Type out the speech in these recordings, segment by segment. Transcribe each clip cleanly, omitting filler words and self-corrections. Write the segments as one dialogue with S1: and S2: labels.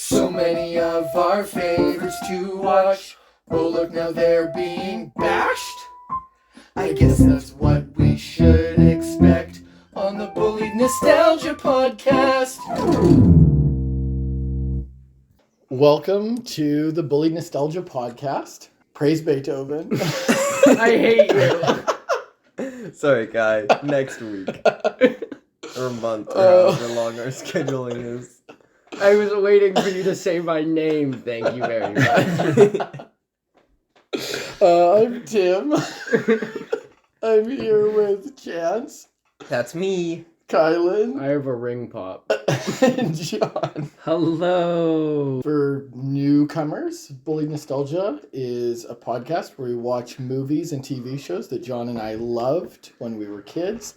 S1: So many of our favorites to watch. Oh look, now they're being bashed. I guess that's what we should expect on the Bullied Nostalgia Podcast.
S2: Welcome to the Bullied Nostalgia Podcast. Praise Beethoven.
S1: I hate you.
S3: Sorry, guy. Next week. Or month, or however long our scheduling is.
S1: I was waiting for you to say my name. Thank you very much.
S2: I'm Tim. I'm here with Chance,
S3: That's me.
S2: Kylan,
S1: I have a ring pop.
S2: and John.
S1: Hello.
S2: For newcomers, Bullied Nostalgia is a podcast where we watch movies and TV shows that John and I loved when we were kids,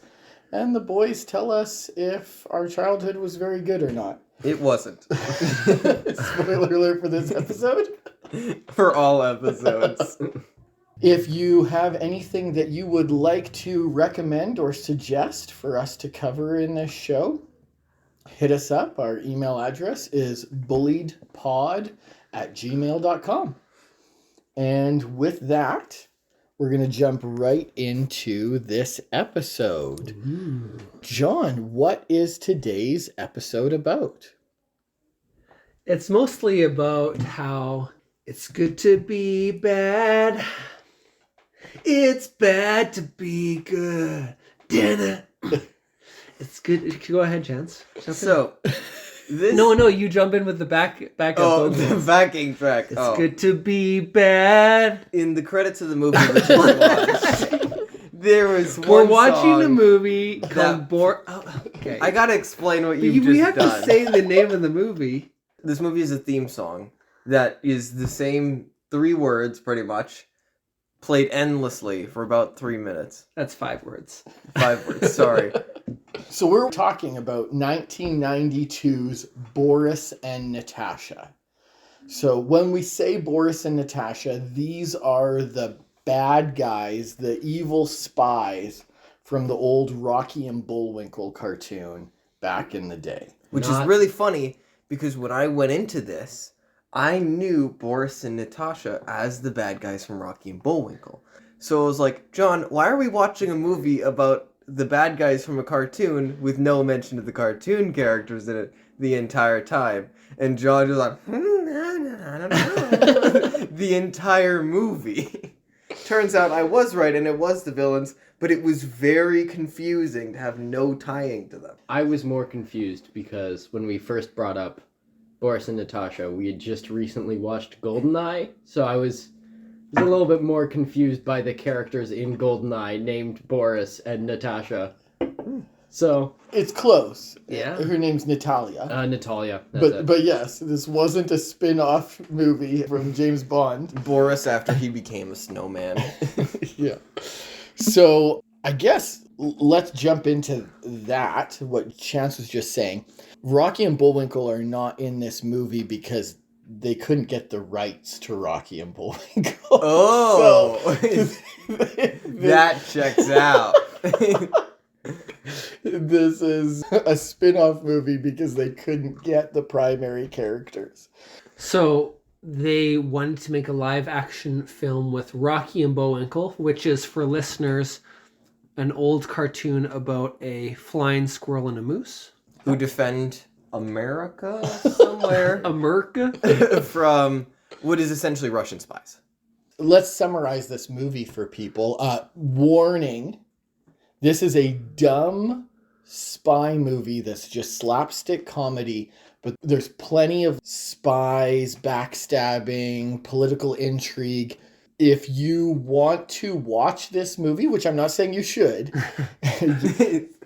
S2: and the boys tell us if our childhood was very good or not.
S3: It wasn't.
S2: Spoiler alert for this episode.
S3: For all episodes.
S2: If you have anything that you would like to recommend or suggest for us to cover in this show, hit us up. Our email address is bulliedpod@gmail.com. And with that, we're going to jump right into this episode.
S1: Ooh.
S2: John, what is today's episode about?
S1: It's mostly about how it's good to be bad. It's bad to be good. Dinner. It's good. Go ahead, Chance.
S3: So, this...
S1: No, you jump in with the backup
S3: Oh,
S1: vocals.
S3: the backing track.
S1: It's good to be bad.
S3: In the credits of the movie we just watched, there was one
S1: We're watching
S3: song
S1: a movie
S3: that-
S1: called Boris. Oh, okay.
S3: I gotta explain what you've
S1: we
S3: just
S1: have
S3: done.
S1: to say the name of the movie.
S3: This movie is a theme song that is the same 3 words, pretty much, played endlessly for about 3 minutes.
S1: That's 5 words.
S3: 5 words, sorry.
S2: So we're talking about 1992's Boris and Natasha. So when we say Boris and Natasha, these are the bad guys, the evil spies from the old Rocky and Bullwinkle cartoon back in the day.
S3: Which is really funny, because when I went into this, I knew Boris and Natasha as the bad guys from Rocky and Bullwinkle. So I was like, John, why are we watching a movie about the bad guys from a cartoon with no mention of the cartoon characters in it the entire time? And John was like, I don't know. The entire movie. Turns out I was right, and it was the villains, but it was very confusing to have no tying to them.
S4: I was more confused because when we first brought up Boris and Natasha, we had just recently watched GoldenEye, so I was a little bit more confused by the characters in GoldenEye named Boris and Natasha. So
S2: It's close.
S4: Yeah.
S2: Her name's Natalia.
S4: Natalia. That's it.
S2: But yes, this wasn't a spin-off movie from James Bond.
S3: Boris after he became a snowman.
S2: Yeah. So I guess let's jump into that, what Chance was just saying. Rocky and Bullwinkle are not in this movie because they couldn't get the rights to Rocky and Bullwinkle.
S3: Oh,
S2: So,
S3: that checks out.
S2: This is a spin-off movie because they couldn't get the primary characters.
S1: So they wanted to make a live action film with Rocky and Bullwinkle, which is, for listeners, an old cartoon about a flying squirrel and a moose.
S3: Who defend America somewhere
S1: America?
S3: from what is essentially Russian spies.
S2: Let's summarize this movie for people. Warning, this is a dumb spy movie that's just slapstick comedy, but there's plenty of spies, backstabbing, political intrigue. If you want to watch this movie, which I'm not saying you should,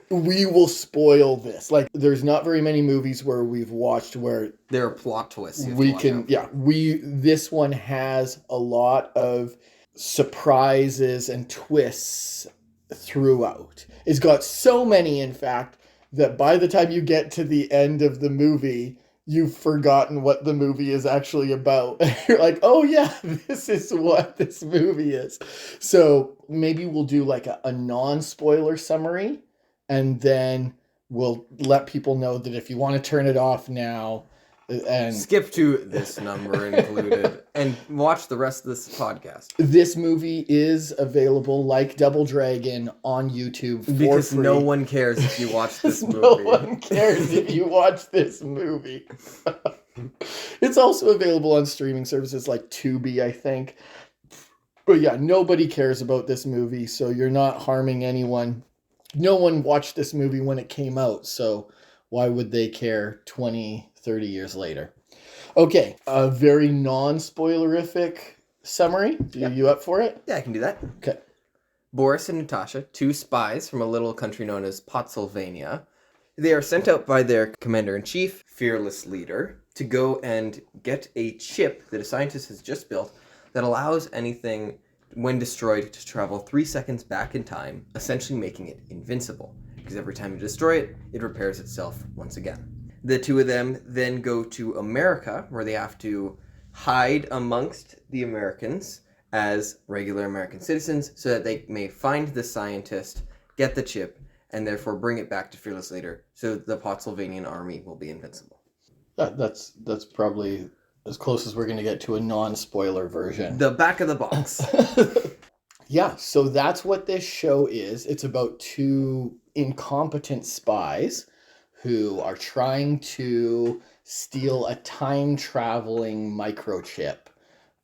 S2: we will spoil this. Like, there's not very many movies where we've watched where
S3: There are plot twists.
S2: this one has a lot of surprises and twists throughout. It's got so many, in fact, that by the time you get to the end of the movie, you've forgotten what the movie is actually about. You're like, oh yeah, this is what this movie is. So maybe we'll do like a non-spoiler summary, and then we'll let people know that if you want to turn it off now, And
S3: Skip to this number included and watch the rest of this podcast.
S2: this movie is available, like Double Dragon, on YouTube for
S3: Because
S2: free.
S3: no one cares if you watch this movie.
S2: No one cares if you watch this movie. It's also available on streaming services like Tubi, I think. But yeah, nobody cares about this movie, so you're not harming anyone. No one watched this movie when it came out, so why would they care 20, 30 years later? Okay, a very non-spoilerific summary. You up for it?
S3: Yeah, I can do that.
S2: Okay.
S3: Boris and Natasha, two spies from a little country known as Pottsylvania. They are sent out by their commander-in-chief, fearless leader, to go and get a chip that a scientist has just built that allows anything, when destroyed, to travel 3 seconds back in time, essentially making it invincible. Because every time you destroy it, it repairs itself once again. The two of them then go to America, where they have to hide amongst the Americans as regular American citizens so that they may find the scientist, get the chip, and therefore bring it back to Fearless Leader so the Pottsylvanian army will be invincible.
S2: That's probably as close as we're going to get to a non-spoiler version.
S3: The back of the box.
S2: Yeah, so that's what this show is. It's about two incompetent spies who are trying to steal a time-traveling microchip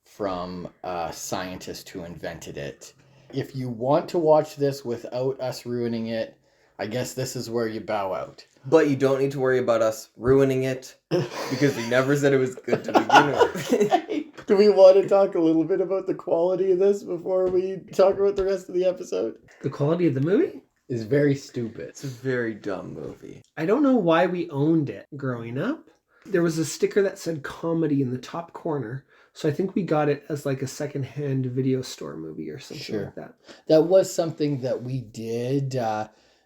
S2: from a scientist who invented it. If you want to watch this without us ruining it, I guess this is where you bow out.
S3: But you don't need to worry about us ruining it because we never said it was good to begin with.
S2: Do we want to talk a little bit about the quality of this before we talk about the rest of the episode?
S5: The quality of the movie?
S4: Is very stupid.
S3: It's a very dumb movie.
S5: I don't know why we owned it growing up. There was a sticker that said comedy in the top corner. So I think we got it as like a secondhand video store movie or something like that.
S2: That was something that we did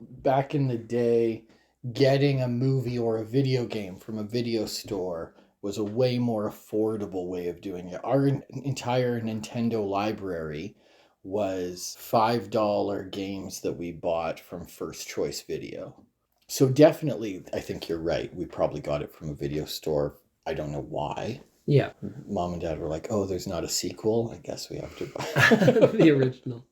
S2: back in the day. Getting a movie or a video game from a video store was a way more affordable way of doing it. Our entire Nintendo library was $5 games that we bought from First Choice Video. So definitely, I think you're right. We probably got it from a video store. I don't know why.
S5: Yeah.
S2: Mom and Dad were like, oh, there's not a sequel. I guess we have to buy
S5: The original.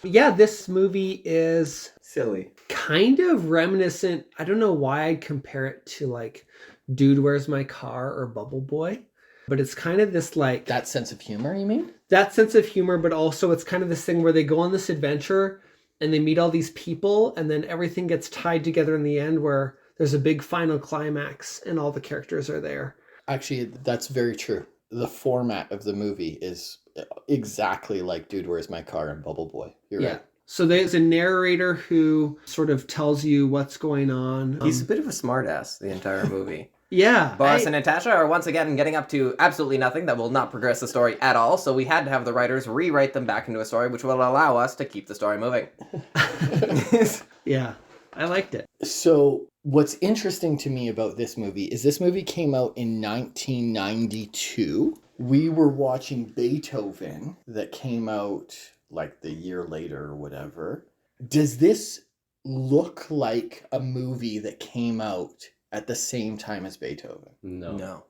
S5: Yeah, this movie is
S3: Silly.
S5: kind of reminiscent. I don't know why I'd compare it to like Dude, Where's My Car or Bubble Boy. But it's kind of this like...
S2: That sense of humor, you mean?
S5: That sense of humor, but also it's kind of this thing where they go on this adventure and they meet all these people and then everything gets tied together in the end where there's a big final climax and all the characters are there.
S2: Actually, that's very true. The format of the movie is exactly like Dude, Where's My Car and Bubble Boy. You're right.
S5: So there's a narrator who sort of tells you what's going on.
S3: He's a bit of a smartass the entire movie.
S5: Yeah.
S3: Boris and Natasha are once again getting up to absolutely nothing that will not progress the story at all, so we had to have the writers rewrite them back into a story which will allow us to keep the story moving.
S5: Yeah, I liked it.
S2: So what's interesting to me about this movie is this movie came out in 1992. We were watching Beethoven that came out like the year later or whatever. Does this look like a movie that came out at the same time as Beethoven?
S3: No.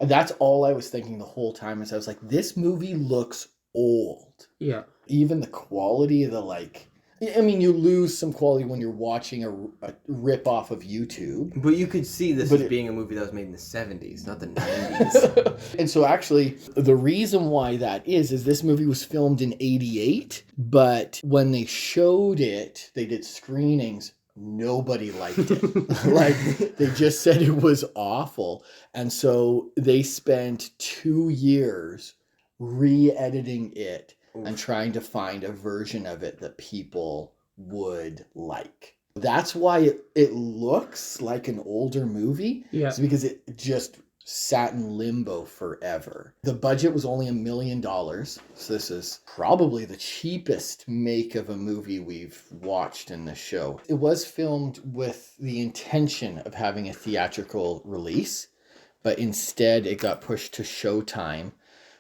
S2: That's all I was thinking the whole time as I was like, this movie looks old.
S5: Yeah.
S2: Even the quality of the like... I mean, you lose some quality when you're watching a rip-off of YouTube.
S3: But you could see this as being a movie that was made in the 70s, not the 90s.
S2: And so actually, the reason why that is this movie was filmed in 88, but when they showed it, they did screenings, nobody liked it. Like, they just said it was awful. And so they spent 2 years re-editing it and trying to find a version of it that people would like. That's why it looks like an older movie.
S5: Yeah.
S2: It's because it just sat in limbo forever. The budget was only $1 million. So this is probably the cheapest make of a movie we've watched in the show. It was filmed with the intention of having a theatrical release, but instead it got pushed to Showtime.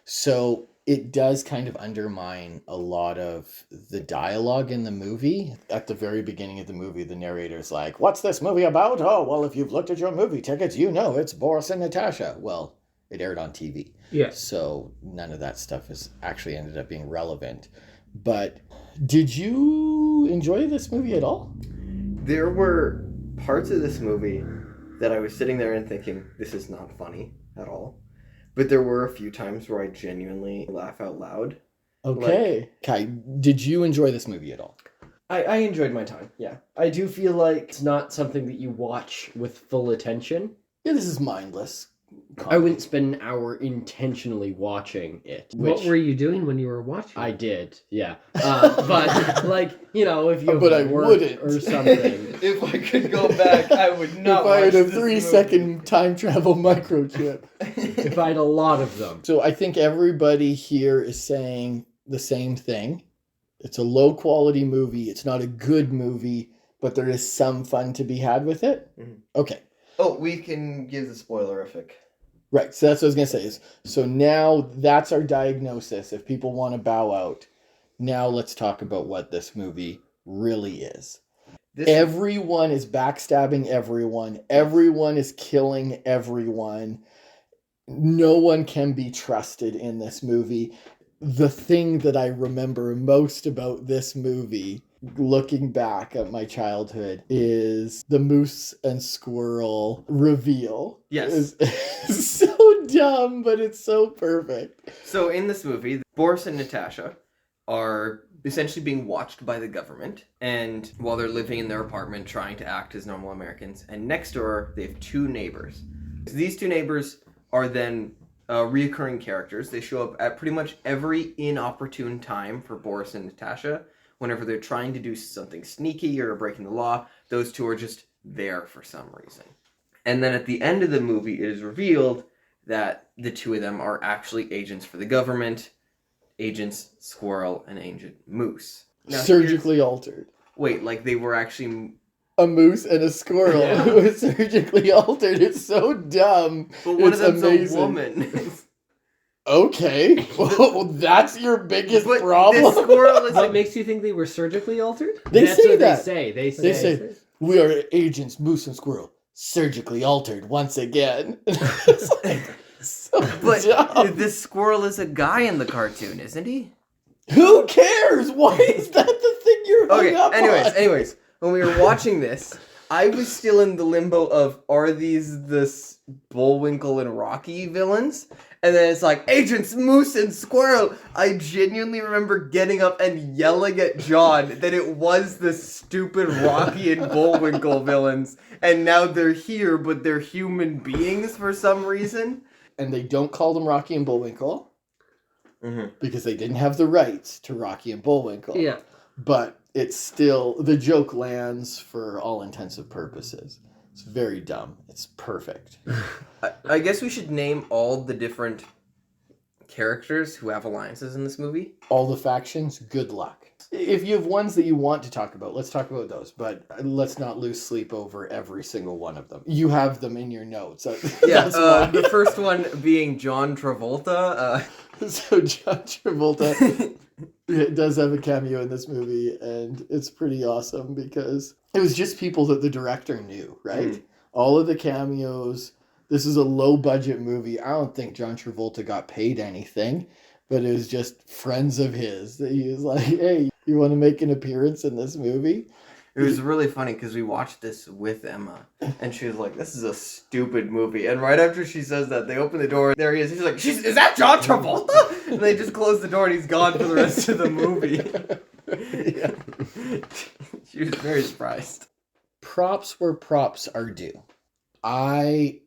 S2: So it does kind of undermine a lot of the dialogue in the movie. At the very beginning of the movie, the narrator's like, "What's this movie about? Oh, well, if you've looked at your movie tickets, you know it's Boris and Natasha." Well, it aired on TV.
S5: Yeah.
S2: So none of that stuff has actually ended up being relevant. But did you enjoy this movie at all?
S3: There were parts of this movie that I was sitting there and thinking, this is not funny at all. But there were a few times where I genuinely laugh out loud.
S2: Okay. Kai, did you enjoy this movie at all?
S4: I enjoyed my time, yeah. I do feel like it's not something that you watch with full attention.
S2: Yeah, this is mindless.
S4: I wouldn't spend an hour intentionally watching it.
S5: What were you doing when you were watching?
S4: I did, yeah. But, like, you know, if you
S2: But I
S4: work
S2: wouldn't.
S4: or something.
S3: If I could go back, I would not
S2: If I
S3: watch
S2: had a
S3: this
S2: 3-second time travel microchip.
S4: If I had a lot of them.
S2: So I think everybody here is saying the same thing. It's a low quality movie. It's not a good movie, but there is some fun to be had with it.
S3: Mhm.
S2: Okay.
S3: Oh, we can give the spoilerific.
S2: Right. So that's what I was going to say is, so now that's our diagnosis. If people want to bow out, now let's talk about what this movie really is. Everyone is backstabbing everyone. Everyone is killing everyone. No one can be trusted in this movie. The thing that I remember most about this movie, looking back at my childhood, is the moose and squirrel reveal.
S3: Yes.
S2: It's so dumb, but it's so perfect.
S3: So in this movie, Boris and Natasha are essentially being watched by the government, and while they're living in their apartment trying to act as normal Americans, and next door they have two neighbors. So these two neighbors are then reoccurring characters. They show up at pretty much every inopportune time for Boris and Natasha. Whenever they're trying to do something sneaky or breaking the law, those two are just there for some reason. And then at the end of the movie, it is revealed that the two of them are actually agents for the government, Agents Squirrel and Agent Moose. Now,
S2: Surgically altered.
S3: Wait, like they were actually...
S2: A moose and a squirrel
S3: Yeah.
S2: who is surgically altered. It's so dumb.
S3: But one
S2: It's
S3: of them's
S2: amazing.
S3: a woman.
S2: Okay. Well, that's your biggest
S3: But
S2: problem.
S3: this squirrel is
S5: What
S3: like...
S5: makes you think they were surgically altered?
S2: They
S4: That's
S2: say
S4: what
S2: that.
S4: They
S2: They
S4: say.
S2: say, "We are agents Moose and Squirrel, surgically altered once again." It's like, so
S3: But
S2: dumb.
S3: this squirrel is a guy in the cartoon, isn't he?
S2: Who cares? Why is that the thing you're hung
S3: Okay,
S2: up on?
S3: anyways, when we were watching this, I was still in the limbo of, are these the Bullwinkle and Rocky villains? And then it's like, Agents Moose and Squirrel! I genuinely remember getting up and yelling at John that it was the stupid Rocky and Bullwinkle villains, and now they're here, but they're human beings for some reason.
S2: And they don't call them Rocky and Bullwinkle
S3: Mm-hmm.
S2: because they didn't have the rights to Rocky and Bullwinkle.
S5: Yeah.
S2: But it's still, the joke lands for all intensive purposes. It's very dumb. It's perfect.
S3: I guess we should name all the different characters who have alliances in this movie.
S2: All the factions, good luck. If you have ones that you want to talk about, let's talk about those. But let's not lose sleep over every single one of them. You have them in your notes.
S3: Yeah,
S2: That's why.
S3: the first one being John Travolta.
S2: So John Travolta does have a cameo in this movie, and it's pretty awesome because it was just people that the director knew, right?
S3: Mm.
S2: All of the cameos. This is a low budget movie. I don't think John Travolta got paid anything, but it was just friends of his that he was like, "Hey, you want to make an appearance in this movie?"
S3: It was really funny because we watched this with Emma, and she was like, "This is a stupid movie." And right after she says that, they open the door. There he is. He's like, "Is that John Travolta?" And they just close the door, and he's gone for the rest of the movie.
S2: Yeah.
S3: She was very surprised.
S2: Props where props are due. I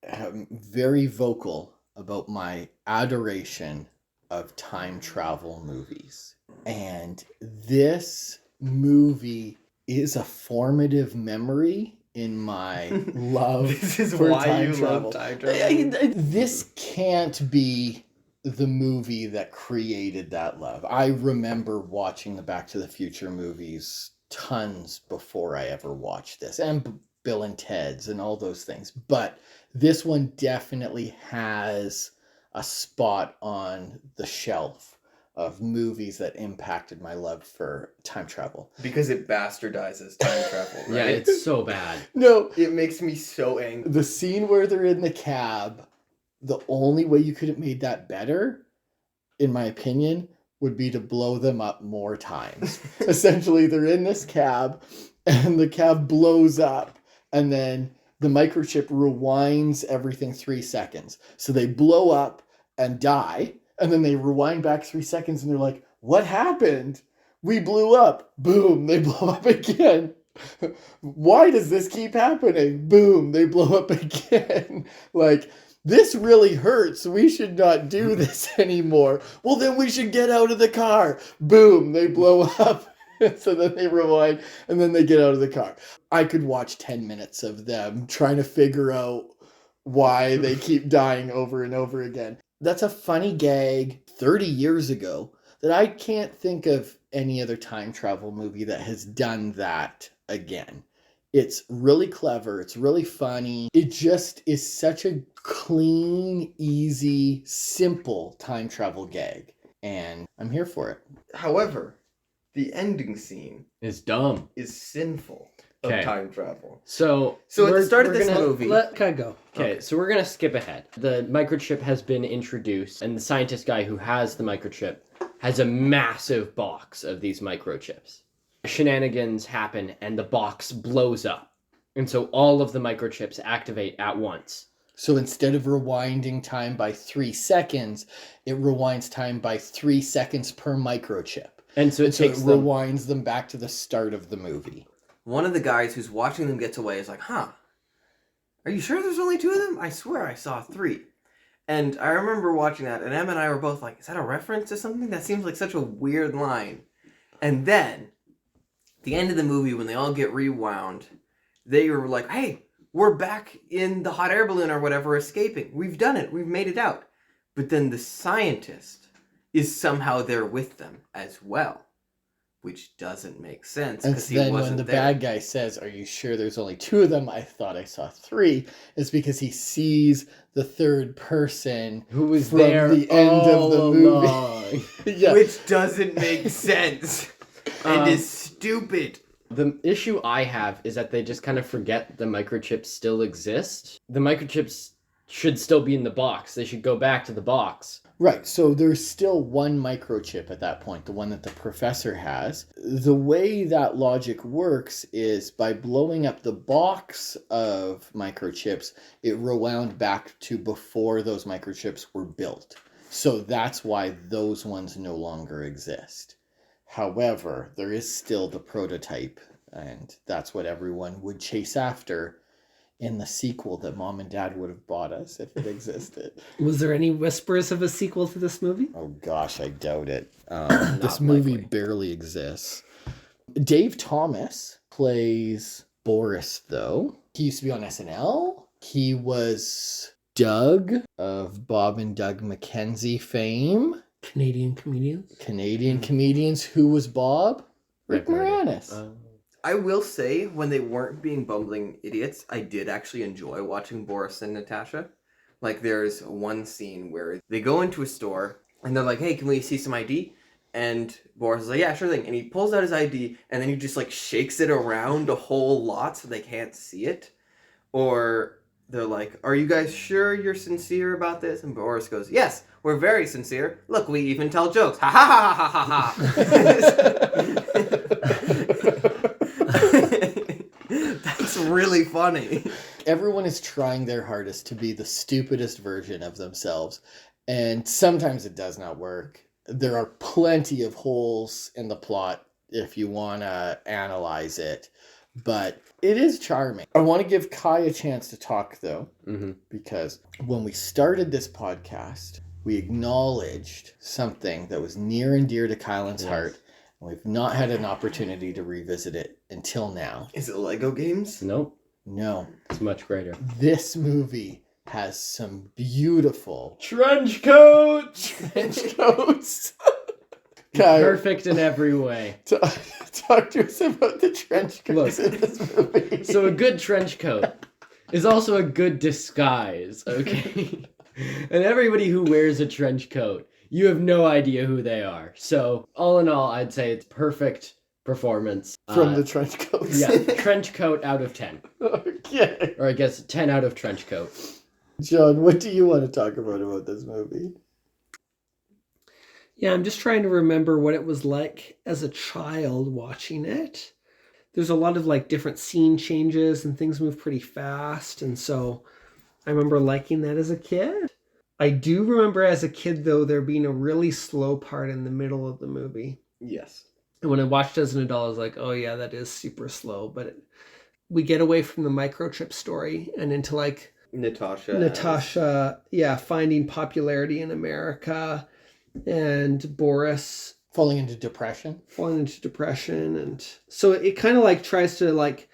S2: am very vocal about my adoration of time travel movies. And this movie is a formative memory in my love
S3: This is
S2: for
S3: why
S2: time
S3: you
S2: travel.
S3: love time travel.
S2: This can't be the movie that created that love. I remember watching the Back to the Future movies tons before I ever watched this, and Bill and Ted's and all those things. But this one definitely has a spot on the shelf of movies that impacted my love for time travel.
S3: Because it bastardizes time travel, right?
S4: Yeah, it's so bad.
S2: No,
S3: It makes me so angry.
S2: the scene where they're in the cab, the only way you could have made that better, in my opinion, would be to blow them up more times. Essentially, they're in this cab, and the cab blows up, and then the microchip rewinds everything 3 seconds. So they blow up and die, and then they rewind back 3 seconds, and they're like, what happened? We blew up. Boom, they blow up again. Why does this keep happening? Boom, they blow up again. Like, this really hurts. We should not do this anymore. Well, then we should get out of the car. Boom, they blow up. So then they rewind, and then they get out of the car. I could watch 10 minutes of them trying to figure out why they keep dying over and over again. That's a funny gag 30 years ago that I can't think of any other time travel movie that has done that again. It's really clever. It's really funny. It just is such a clean, easy, simple time travel gag. And I'm here for it.
S3: However, the ending scene
S4: It's dumb.
S3: is sinful of
S4: Okay.
S3: time travel.
S4: So
S3: So at
S4: we're-
S3: the start of
S4: we're
S3: this
S4: gonna-
S3: movie,
S5: Let go.
S4: Okay, so we're gonna skip ahead. The microchip has been introduced, and the scientist guy who has the microchip has a massive box of these microchips. Shenanigans happen, and the box blows up. And so all of the microchips activate at once.
S2: So instead of rewinding time by 3 seconds, it rewinds time by 3 seconds per microchip.
S4: And so it
S2: And so it
S4: takes them...
S2: rewinds them back to the start of the movie.
S3: one of the guys who's watching them gets away is like, huh, are you sure there's only 2 of them? I swear I saw 3. And I remember watching that, and Em and I were both like, is that a reference to something? That seems like such a weird line. And then, at the end of the movie, when they all get rewound, they were like, hey, we're back in the hot air balloon or whatever, escaping. We've done it. We've made it out. But then the scientist is somehow there with them as well, which doesn't make sense
S2: And
S3: because he
S2: then
S3: wasn't
S2: when the
S3: there.
S2: bad guy says, are you sure there's only 2 of them? I thought I saw 3. It's because he sees the third person
S4: Who was
S2: from
S4: there
S2: the end of the
S4: all
S2: movie.
S4: along.
S2: Yeah.
S3: Which doesn't make sense and
S4: Um,
S3: is stupid.
S4: The issue I have is that they just kind of forget the microchips still exist. The microchips should still be in the box. They should go back to the box.
S2: Right, so there's still one microchip at that point, the one that the professor has. The way that logic works is by blowing up the box of microchips, it rewound back to before those microchips were built. So that's why those ones no longer exist. However, there is still the prototype, and that's what everyone would chase after in the sequel that Mom and Dad would have bought us if it existed.
S5: Was there any whispers of a sequel to this movie?
S2: Oh gosh, I doubt it. This
S3: Not
S2: movie
S3: likely.
S2: barely exists. Dave Thomas plays Boris, though. He used to be on SNL. He was Doug of Bob and Doug McKenzie fame.
S5: Canadian comedians?
S2: Canadian comedians. Who was Bob? Rick Moranis.
S3: I will say, when they weren't being bumbling idiots, I did actually enjoy watching Boris and Natasha. Like, there's one scene where they go into a store, and they're like, hey, can we see some ID? And Boris is like, yeah, sure thing. And he pulls out his ID, and then he just, like, shakes it around a whole lot so they can't see it. Or they're like, are you guys sure you're sincere about this? And Boris goes, yes, we're very sincere. Look, we even tell jokes. Ha ha ha ha ha ha. That's really funny.
S2: Everyone is trying their hardest to be the stupidest version of themselves, and sometimes it does not work. There are plenty of holes in the plot if you want to analyze it, but it is charming. I want to give Kai a chance to talk, though, because when we started this podcast, we acknowledged something that was near and dear to Kylan's heart, and we've not had an opportunity to revisit it until now.
S3: Is it Lego games?
S4: Nope.
S2: No.
S4: It's much greater.
S2: This movie has some beautiful
S4: Trench coats!
S2: trench coats. Kai,
S4: Perfect in every way.
S2: talk to us about the trench coats
S4: Look,
S2: in this movie.
S4: So a good trench coat is also a good disguise, okay? And everybody who wears a trench coat, you have no idea who they are. So, all in all, I'd say it's perfect performance.
S2: From the trench coats.
S4: Yeah, trench coat out of 10.
S2: Okay.
S4: Or I guess 10 out of trench coat.
S2: John, what do you want to talk about this movie?
S5: Yeah, I'm just trying to remember what it was like as a child watching it. There's a lot of like different scene changes and things move pretty fast. And so I remember liking that as a kid. I do remember as a kid, though, there being a really slow part in the middle of the movie.
S3: Yes.
S5: And when I watched it as an adult, I was like, oh yeah, that is super slow. But we get away from the microchip story and into like Natasha, finding popularity in America, and Boris
S2: Falling into depression.
S5: And so it kind of like tries to like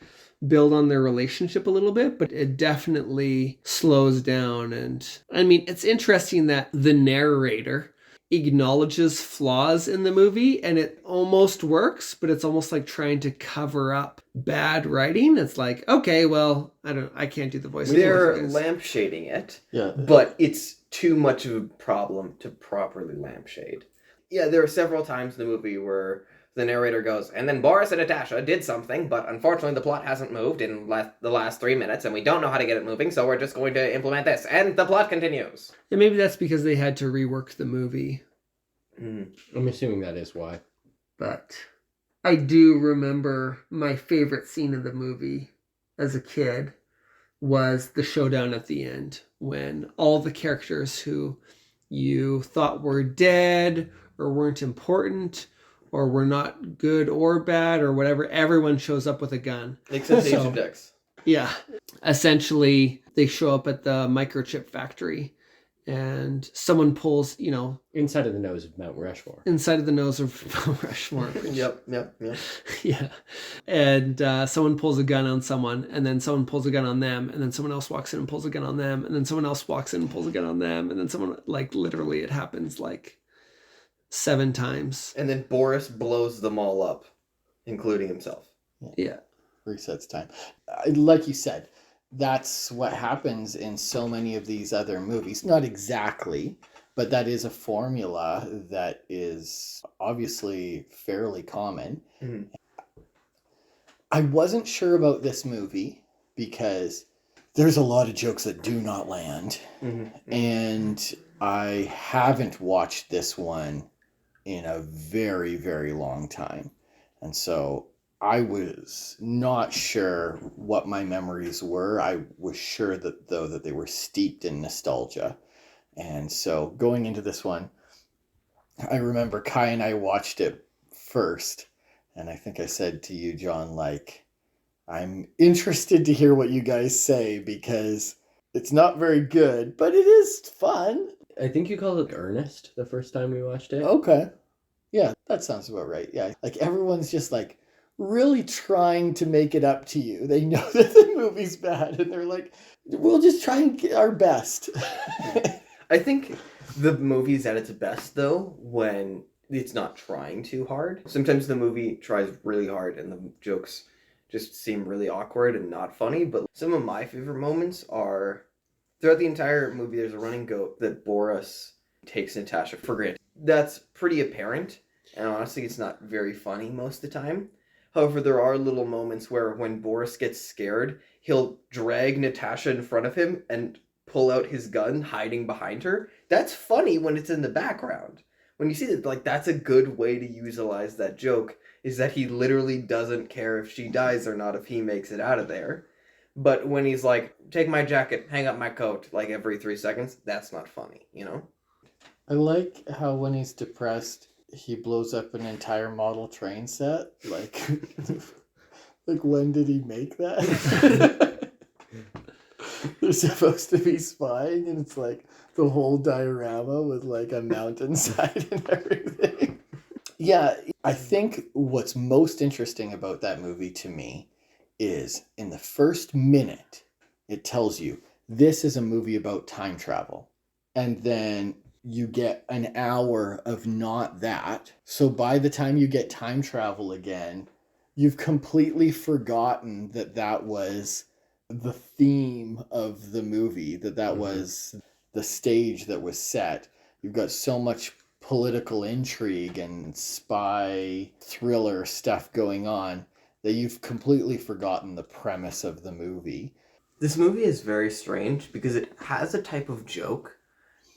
S5: build on their relationship a little bit, but it definitely slows down. And I mean, it's interesting that the narrator acknowledges flaws in the movie and it almost works, but it's almost like trying to cover up bad writing. It's like, okay, well, I can't do the voice.
S3: They're lampshading it.
S2: Yeah.
S3: But it's too much of a problem to properly lampshade. Yeah, there are several times in the movie where the narrator goes, and then Boris and Natasha did something, but unfortunately the plot hasn't moved in the last 3 minutes, and we don't know how to get it moving, so we're just going to implement this, and the plot continues.
S5: And maybe that's because they had to rework the movie.
S4: I'm assuming that is why.
S5: But I do remember my favorite scene of the movie as a kid was the showdown at the end, when all the characters who you thought were dead or weren't important or were not good or bad or whatever, everyone shows up with a gun.
S3: Except Agent X.
S5: Yeah. Essentially, they show up at the microchip factory and someone pulls,
S4: Inside of the nose of Mount Rushmore.
S5: inside of the nose of Mount Rushmore.
S3: Yep.
S5: Yeah. And someone pulls a gun on someone, and then someone pulls a gun on them, and then someone else walks in and pulls a gun on them, and then someone else walks in and pulls a gun on them, and then someone, like, literally it happens, like, 7 times.
S3: And then Boris blows them all up, including himself.
S5: Yeah.
S2: Resets time. Like you said, that's what happens in so many of these other movies. Not exactly, but that is a formula that is obviously fairly common.
S3: Mm-hmm.
S2: I wasn't sure about this movie because there's a lot of jokes that do not land.
S3: Mm-hmm.
S2: And I haven't watched this one in a very, very long time. And so I was not sure what my memories were. I was sure that they were steeped in nostalgia. And so going into this one, I remember Kai and I watched it first. And I think I said to you, John, like, I'm interested to hear what you guys say because it's not very good, but it is fun.
S4: I think you called it Ernest the first time we watched it.
S2: Okay. Yeah, that sounds about right. Yeah. Like everyone's just like really trying to make it up to you. They know that the movie's bad and they're like, we'll just try and get our best.
S3: I think the movie's at its best, though, when it's not trying too hard. Sometimes the movie tries really hard and the jokes just seem really awkward and not funny. But some of my favorite moments are, throughout the entire movie, there's a running joke that Boris takes Natasha for granted. That's pretty apparent, and honestly, it's not very funny most of the time. However, there are little moments where when Boris gets scared, he'll drag Natasha in front of him and pull out his gun, hiding behind her. That's funny when it's in the background. When you see that, like, that's a good way to utilize that joke, is that he literally doesn't care if she dies or not if he makes it out of there. But when he's like, take my jacket, hang up my coat, like every 3 seconds, that's not funny,
S2: I like how when he's depressed, he blows up an entire model train set. Like, like when did he make that? They're supposed to be spying, and it's like the whole diorama with like a mountainside and everything. Yeah, I think what's most interesting about that movie to me is in the first minute, it tells you this is a movie about time travel. And then you get an hour of not that. So by the time you get time travel again, you've completely forgotten that was the theme of the movie, that was the stage that was set. You've got so much political intrigue and spy thriller stuff going on that you've completely forgotten the premise of the movie.
S3: This movie is very strange because it has a type of joke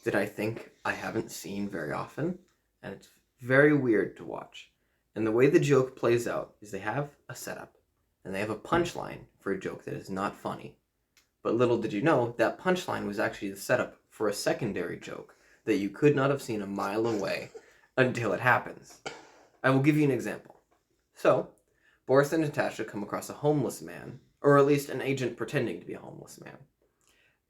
S3: that I think I haven't seen very often, and it's very weird to watch. And the way the joke plays out is they have a setup, and they have a punchline for a joke that is not funny. But little did you know, that punchline was actually the setup for a secondary joke that you could not have seen a mile away until it happens. I will give you an example. So, Boris and Natasha come across a homeless man, or at least an agent pretending to be a homeless man.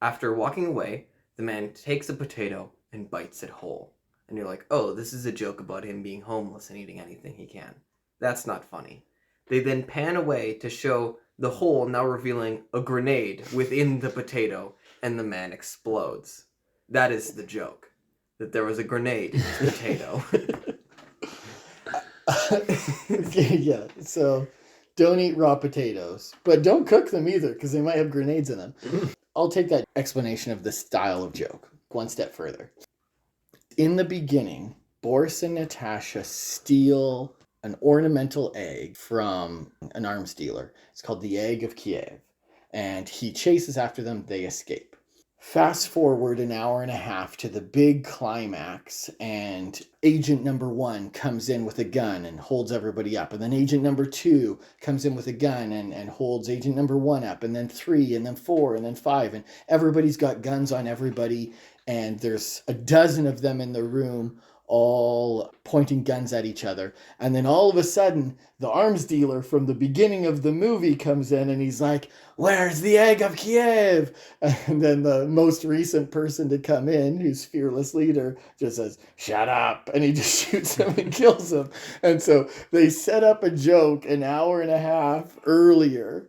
S3: After walking away, the man takes a potato and bites it whole. And you're like, oh, this is a joke about him being homeless and eating anything he can. That's not funny. They then pan away to show the hole now revealing a grenade within the potato, and the man explodes. That is the joke. That there was a grenade in his potato.
S2: Yeah, so don't eat raw potatoes, but don't cook them either because they might have grenades in them. I'll take that explanation of the style of joke one step further. In the beginning, Boris and Natasha steal an ornamental egg from an arms dealer. It's called the Egg of Kiev. And he chases after them. They escape. Fast forward an hour and a half to the big climax, and agent number 1 comes in with a gun and holds everybody up. And then agent number 2 comes in with a gun and holds agent number 1 up. And then 3, and then 4, and then 5. And everybody's got guns on everybody. And there's a dozen of them in the room, all pointing guns at each other. And then all of a sudden, the arms dealer from the beginning of the movie comes in and he's like, "Where's the Egg of Kiev?" And then the most recent person to come in, who's fearless leader, just says, "Shut up." And he just shoots him and kills him. And so they set up a joke an hour and a half earlier.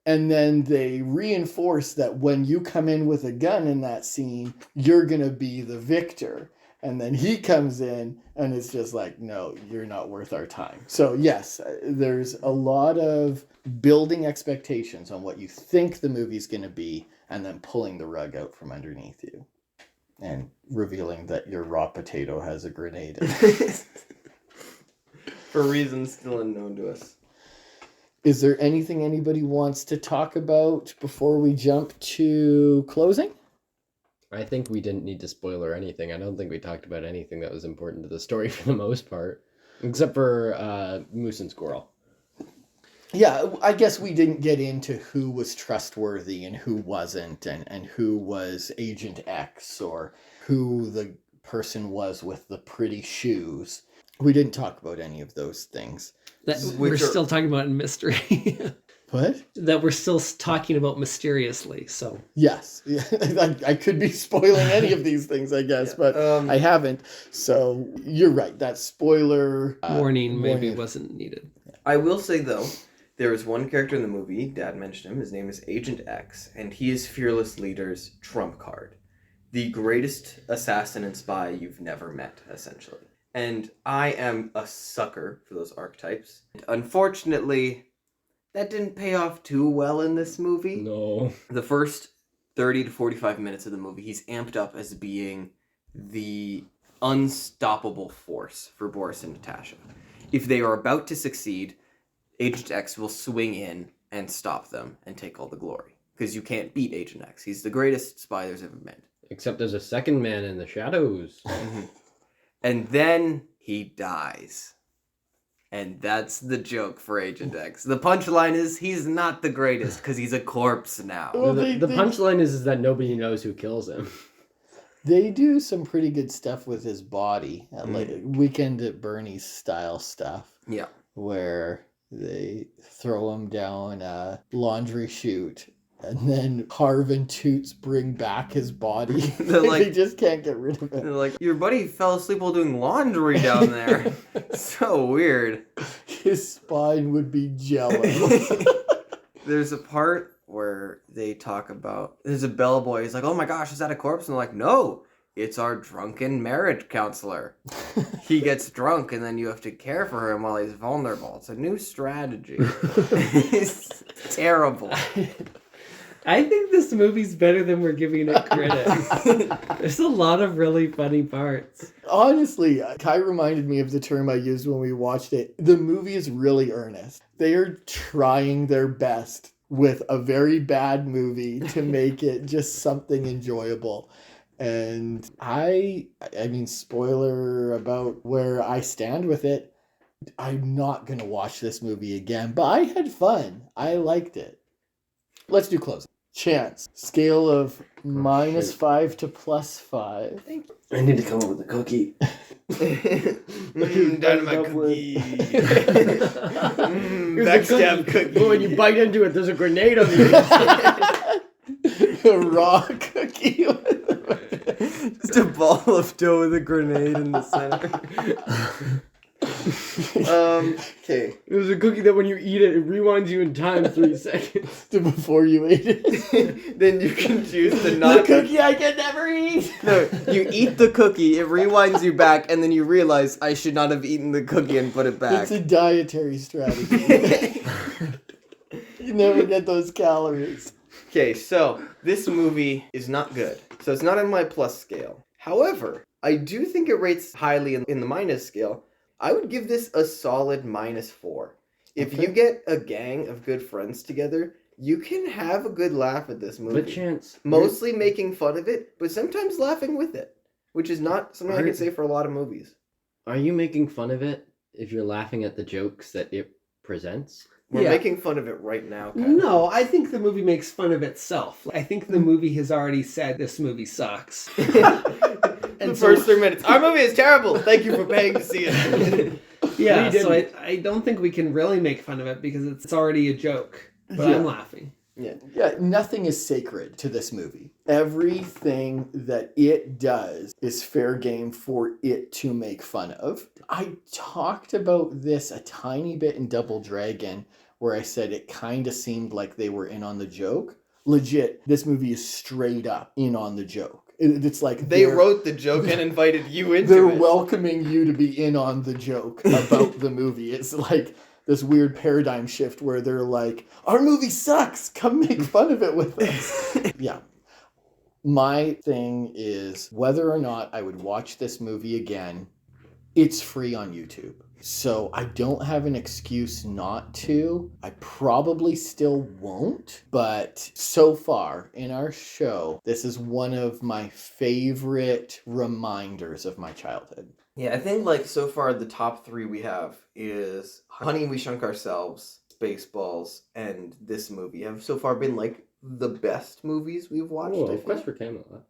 S2: And then they reinforce that when you come in with a gun in that scene, you're going to be the victor. And then he comes in and it's just like, no, you're not worth our time. So yes, there's a lot of building expectations on what you think the movie's going to be and then pulling the rug out from underneath you and revealing that your raw potato has a grenade in it.
S3: For reasons still unknown to us.
S2: Is there anything anybody wants to talk about before we jump to closing?
S4: I think we didn't need to spoiler anything. I don't think we talked about anything that was important to the story for the most part, except for Moose and Squirrel.
S2: Yeah, I guess we didn't get into who was trustworthy and who wasn't, and who was Agent X, or who the person was with the pretty shoes. We didn't talk about any of those things.
S5: We're still talking about in mystery.
S2: What?
S5: That we're still talking about mysteriously, so.
S2: Yes. I could be spoiling any of these things, I guess, but I haven't. So you're right. That spoiler
S5: warning maybe wasn't needed.
S3: I will say, though, there is one character in the movie, Dad mentioned him, his name is Agent X, and he is Fearless Leader's trump card. The greatest assassin and spy you've never met, essentially. And I am a sucker for those archetypes. Unfortunately, that didn't pay off too well in this movie.
S4: No.
S3: The first 30 to 45 minutes of the movie, he's amped up as being the unstoppable force for Boris and Natasha. If they are about to succeed, Agent X will swing in and stop them and take all the glory. Because you can't beat Agent X. He's the greatest spy there's ever been.
S4: Except there's a second man in the shadows.
S3: And then he dies. And that's the joke for Agent X. The punchline is he's not the greatest because he's a corpse now.
S2: Well,
S4: the punchline is that nobody knows who kills him.
S2: They do some pretty good stuff with his body, like Weekend at Bernie's style stuff.
S3: Yeah.
S2: Where they throw him down a laundry chute. And then Harv and Toots bring back his body. They just can't get rid of it.
S3: They're like, your buddy fell asleep while doing laundry down there. So weird.
S2: His spine would be jello.
S3: There's a part where they talk about, there's a bellboy. He's like, oh my gosh, is that a corpse? And they're like, no, it's our drunken marriage counselor. He gets drunk and then you have to care for him while he's vulnerable. It's a new strategy. It's terrible.
S5: I think this movie's better than we're giving it credit. There's a lot of really funny parts.
S2: Honestly, Kai reminded me of the term I used when we watched it. The movie is really earnest. They are trying their best with a very bad movie to make it just something enjoyable. And I mean, spoiler about where I stand with it. I'm not going to watch this movie again, but I had fun. I liked it. Let's do closing. Chance, scale of -5 to +5.
S4: I need to come up with a cookie.
S3: Dynamite cookie. Backstab cookie.
S4: But when you bite into it, there's a grenade on the inside.
S2: A raw cookie.
S3: Just a ball of dough with a grenade in the center. Okay.
S4: It was a cookie that when you eat it, it rewinds you in time 3 seconds.
S2: To before you ate it.
S3: Then you can choose to
S2: The
S3: not.
S2: cookie I can never eat.
S3: No, you eat the cookie, it rewinds you back, and then you realize I should not have eaten the cookie and put it back.
S2: It's a dietary strategy. You never get those calories.
S3: Okay, so this movie is not good. So it's not on my plus scale. However, I do think it rates highly in the minus scale. I would give this a solid -4. If
S2: Okay.
S3: you get a gang of good friends together, you can have a good laugh at this movie.
S4: But Chance,
S3: Mostly making fun of it, but sometimes laughing with it. Which is not something I
S4: Are-
S3: can say for a lot of movies.
S4: are you making fun of it if you're laughing at the jokes that it presents?
S3: We're
S5: Yeah.
S3: making fun of it right now, Kyle.
S5: No, I think the movie makes fun of itself. I think the movie has already said this movie sucks.
S3: The first 3 minutes. Our movie is terrible. Thank you for paying to see it.
S5: Yeah,
S4: We
S5: so I don't think we can really make fun of it because it's already a joke. But
S2: Yeah.
S5: I'm laughing.
S2: Yeah, nothing is sacred to this movie. Everything that it does is fair game for it to make fun of. I talked about this a tiny bit in Double Dragon, where I said it kind of seemed like they were in on the joke. Legit, this movie is straight up in on the joke. It's like
S3: They
S2: they're-
S3: wrote the joke and invited you into
S2: they're
S3: it.
S2: welcoming you to be in on the joke about the movie. It's like this weird paradigm shift where they're like, our movie sucks, come make fun of it with us. Yeah. My thing is whether or not I would watch this movie again, it's free on YouTube. So I don't have an excuse not to. I probably still won't, but so far in our show, this is one of my favorite reminders of my childhood.
S3: Yeah, I think like so far the top 3 we have is Honey, We Shrunk Ourselves, Spaceballs, and this movie have so far been like the best movies we've watched. I
S4: Oh,
S3: think.
S4: Quest for Camelot.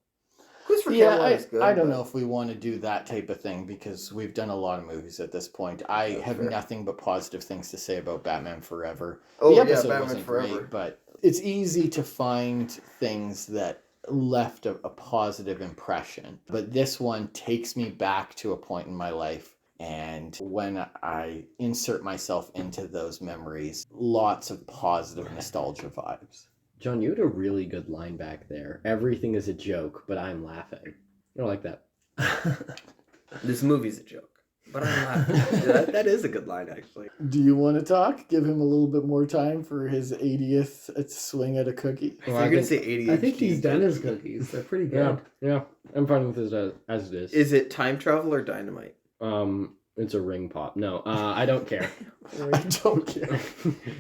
S3: Quest for
S2: Yeah,
S3: Camelot is good.
S2: I don't
S3: but-
S2: know if we want to do that type of thing because we've done a lot of movies at this point. I
S3: That's
S2: have
S3: fair.
S2: nothing but positive things to say about Batman Forever.
S3: Oh
S2: The
S3: yeah,
S2: episode
S3: Batman
S2: wasn't
S3: Forever.
S2: great, but it's easy to find things that left a positive impression. But this one takes me back to a point in my life. And when I insert myself into those memories, lots of positive nostalgia vibes.
S4: John, you had a really good line back there. Everything is a joke, but I'm laughing. I like that.
S3: This movie's a joke. But I'm not. That is a good line, actually.
S2: Do you want to talk? Give him a little bit more time for his 80th swing at a cookie.
S3: I think you're going to say ADHD.
S5: I think he's done his cookies. They're pretty good.
S4: Yeah, I'm fine with this as it is.
S3: Is it time travel or dynamite?
S4: It's a ring pop. No, I don't care.
S2: I don't care.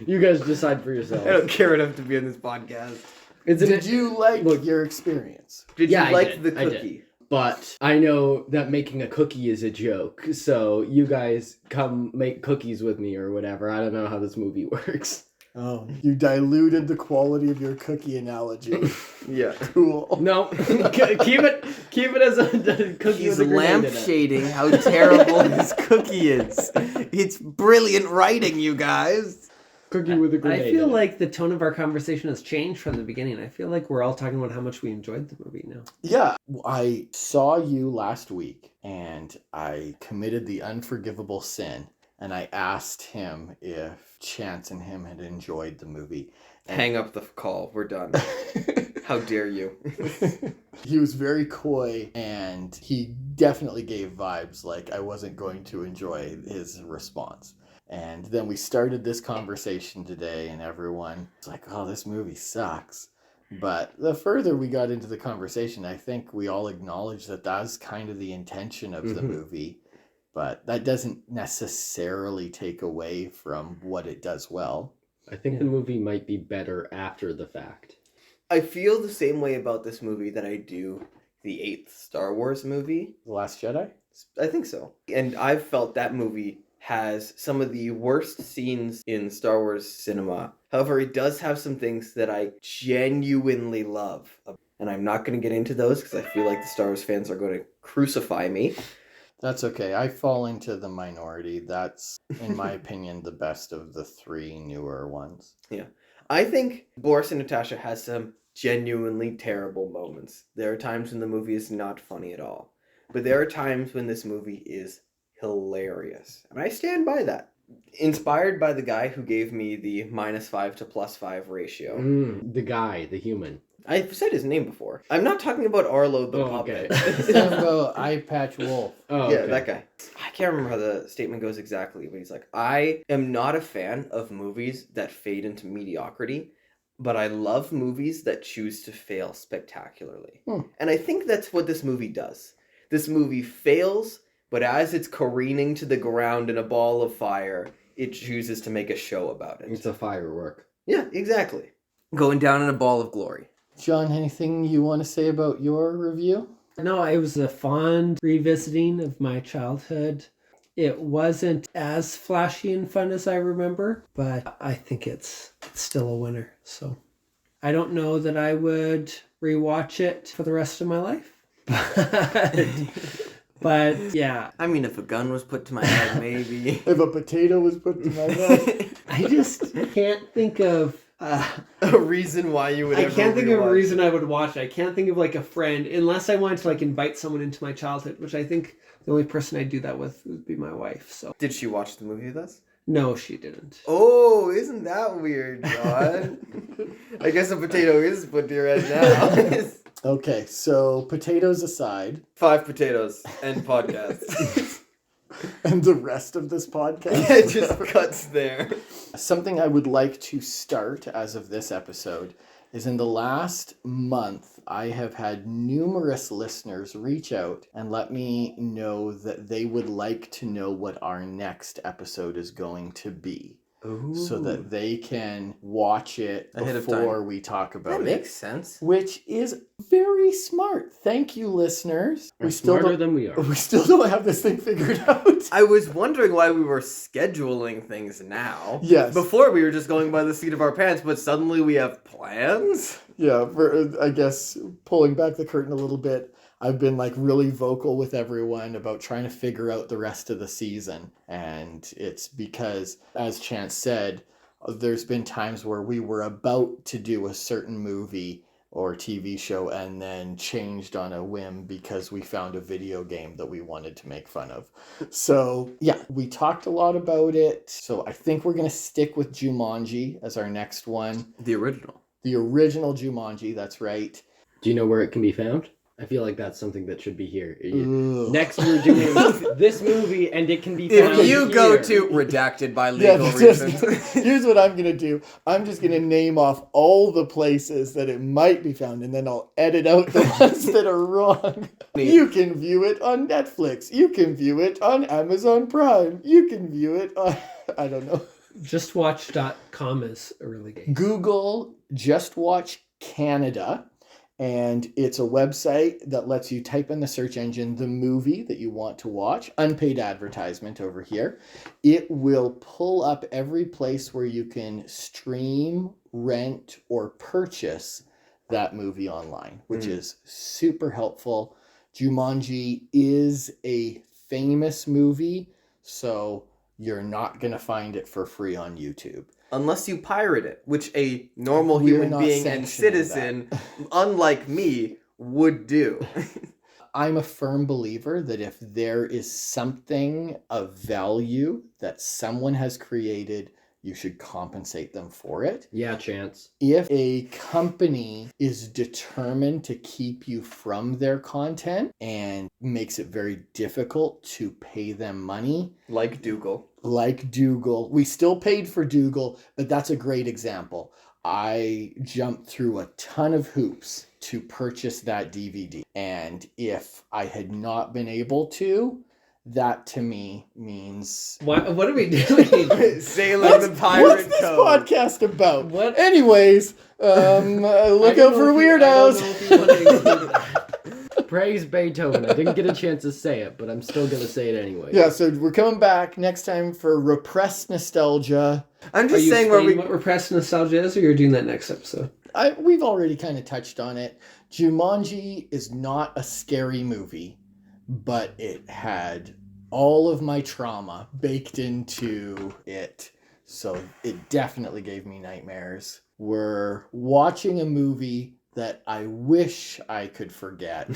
S4: You guys decide for yourselves.
S3: I don't care enough to be on this podcast.
S2: Did you like your experience?
S3: Did
S4: Yeah,
S3: you
S4: I
S3: like
S4: did.
S3: the
S4: I did.
S3: cookie?
S4: But I know that making a cookie is a joke, so you guys come make cookies with me or whatever. I don't know how this movie works.
S2: Oh, you diluted the quality of your cookie analogy.
S3: Yeah.
S2: Cool.
S4: No, keep it as a cookie
S3: He's
S4: with a grenade in it.
S3: lampshading how terrible his cookie is. It's brilliant writing, you guys.
S4: Cookie with a grenade.
S5: I feel
S4: in it.
S5: like the tone of our conversation has changed from the beginning. I feel like we're all talking about how much we enjoyed the movie now.
S2: Yeah, I saw you last week and I committed the unforgivable sin and I asked him if Chance and him had enjoyed the movie.
S3: Hang up the call. We're done. How dare you?
S2: He was very coy and he definitely gave vibes like I wasn't going to enjoy his response. And then we started this conversation today and everyone was like, oh, this movie sucks. But the further we got into the conversation, I think we all acknowledge that that's kind of the intention of the movie. But that doesn't necessarily take away from what it does well.
S4: I think the movie might be better after the fact.
S3: I feel the same way about this movie that I do the 8th Star Wars movie.
S2: The Last Jedi?
S3: I think so. And I've felt that movie has some of the worst scenes in Star Wars cinema. However, it does have some things that I genuinely love. And I'm not going to get into those because I feel like the Star Wars fans are going to crucify me.
S2: That's okay. I fall into the minority. That's, in my opinion, the best of the 3 newer ones.
S3: Yeah. I think Boris and Natasha has some genuinely terrible moments. There are times when the movie is not funny at all. But there are times when this movie is hilarious. And I stand by that. Inspired by the guy who gave me the -5 to +5 ratio.
S4: The guy, the human.
S3: I've said his name before. I'm not talking about Arlo the puppet.
S2: Sambo Eye Patch Wolf.
S4: Oh,
S3: Yeah,
S4: okay.
S3: that guy. I can't remember how the statement goes exactly, but he's like, I am not a fan of movies that fade into mediocrity, but I love movies that choose to fail spectacularly. And I think that's what this movie does. This movie fails, but as it's careening to the ground in a ball of fire, it chooses to make a show about it.
S4: It's a firework.
S3: Yeah, exactly. Going down in a ball of glory.
S2: John, anything you want to say about your review?
S5: No, it was a fond revisiting of my childhood. It wasn't as flashy and fun as I remember, but I think it's still a winner. So I don't know that I would rewatch it for the rest of my life. But yeah.
S3: I mean, if a gun was put to my head, maybe.
S2: If a potato was put to my mouth.
S5: I just can't think of
S3: a reason why you would
S5: I
S3: ever
S5: can't think of a
S3: rewatch
S5: reason
S3: it.
S5: I would watch it. I can't think of like a friend, unless I wanted to like invite someone into my childhood, which I think the only person I'd do that with would be my wife. So
S3: Did she watch the movie with us?
S5: no, she didn't.
S3: Oh, isn't that weird, John? I guess a potato is put to your head now.
S2: Okay, so potatoes aside,
S3: 5 potatoes and podcast.
S2: and the rest of this podcast.
S3: It just cuts there.
S2: Something I would like to start as of this episode is in the last month, I have had numerous listeners reach out and let me know that they would like to know what our next episode is going to be.
S3: Ooh.
S2: So that they can watch it
S3: Ahead of
S2: before
S3: time.
S2: we talk about
S3: That
S2: it.
S3: makes sense.
S2: Which is very smart. Thank you, listeners.
S4: We're smarter than we are.
S2: We still don't have this thing figured out.
S3: I was wondering why we were scheduling things now.
S2: Yes.
S3: Before we were just going by the seat of our pants, but suddenly we have plans?
S2: Yeah, I guess pulling back the curtain a little bit, I've been like really vocal with everyone about trying to figure out the rest of the season. And it's because, as Chance said, there's been times where we were about to do a certain movie or TV show and then changed on a whim because we found a video game that we wanted to make fun of. So yeah, we talked a lot about it. So I think we're going to stick with Jumanji as our next one.
S3: The original.
S2: The original Jumanji, that's right.
S4: Do you know where it can be found? I feel like that's something that should be here.
S2: Ugh.
S4: Next, we're doing this movie, and it can be found
S3: If you go
S4: here.
S3: to redacted by
S2: Yeah,
S3: legal
S2: just,
S3: reasons.
S2: here's what I'm going to do. I'm just going to name off all the places that it might be found, and then I'll edit out the ones that are wrong. You can view it on Netflix. You can view it on Amazon Prime. You can view it on, I don't know.
S5: Justwatch.com is a really good.
S2: Google Just Watch Canada. And it's a website that lets you type in the search engine the movie that you want to watch. Unpaid advertisement over here. It will pull up every place where you can stream, rent, or purchase that movie online, which is super helpful. Jumanji is a famous movie, so you're not going to find it for free on YouTube.
S3: Unless you pirate it, which a normal
S2: We're
S3: human
S2: not
S3: being and
S2: sanctioning
S3: citizen, unlike me, would do.
S2: I'm a firm believer that if there is something of value that someone has created, you should compensate them for it.
S4: Yeah, Chance.
S2: If a company is determined to keep you from their content and makes it very difficult to pay them money,
S3: Like Dougal.
S2: like Dougal. We still paid for Dougal, but that's a great example. I jumped through a ton of hoops to purchase that DVD. And if I had not been able to, that to me means...
S5: What are we doing?
S3: Sailing the pirate
S2: What's this
S3: code.
S2: podcast about?
S5: What?
S2: Anyways, look out for weirdos.
S4: Praise Beethoven. I didn't get a chance to say it, but I'm still going to say it anyway.
S2: Yeah, so we're coming back next time for repressed nostalgia.
S3: I'm
S5: Are
S3: just
S5: you
S3: saying where
S5: explaining
S3: we...
S5: what repressed nostalgia is, or you're doing that next episode?
S2: We've already kind of touched on it. Jumanji is not a scary movie, but it had all of my trauma baked into it. So it definitely gave me nightmares. We're watching a movie that I wish I could forget,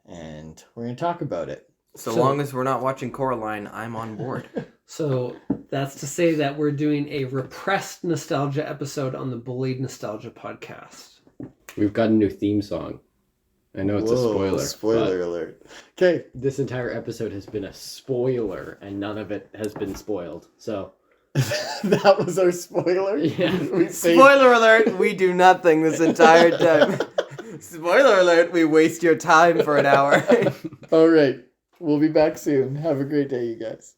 S2: and we're going to talk about it.
S3: So long as we're not watching Coraline, I'm on board.
S5: So that's to say that we're doing a repressed nostalgia episode on the Bullied Nostalgia podcast.
S4: We've got a new theme song. I know it's a spoiler.
S2: Spoiler alert. Okay.
S4: This entire episode has been a spoiler, and none of it has been spoiled. So
S2: That was our spoiler?
S4: Yeah.
S2: We saved-
S3: Spoiler alert, we do nothing this entire time. Spoiler alert, we waste your time for an hour.
S2: All right. We'll be back soon. Have a great day, you guys.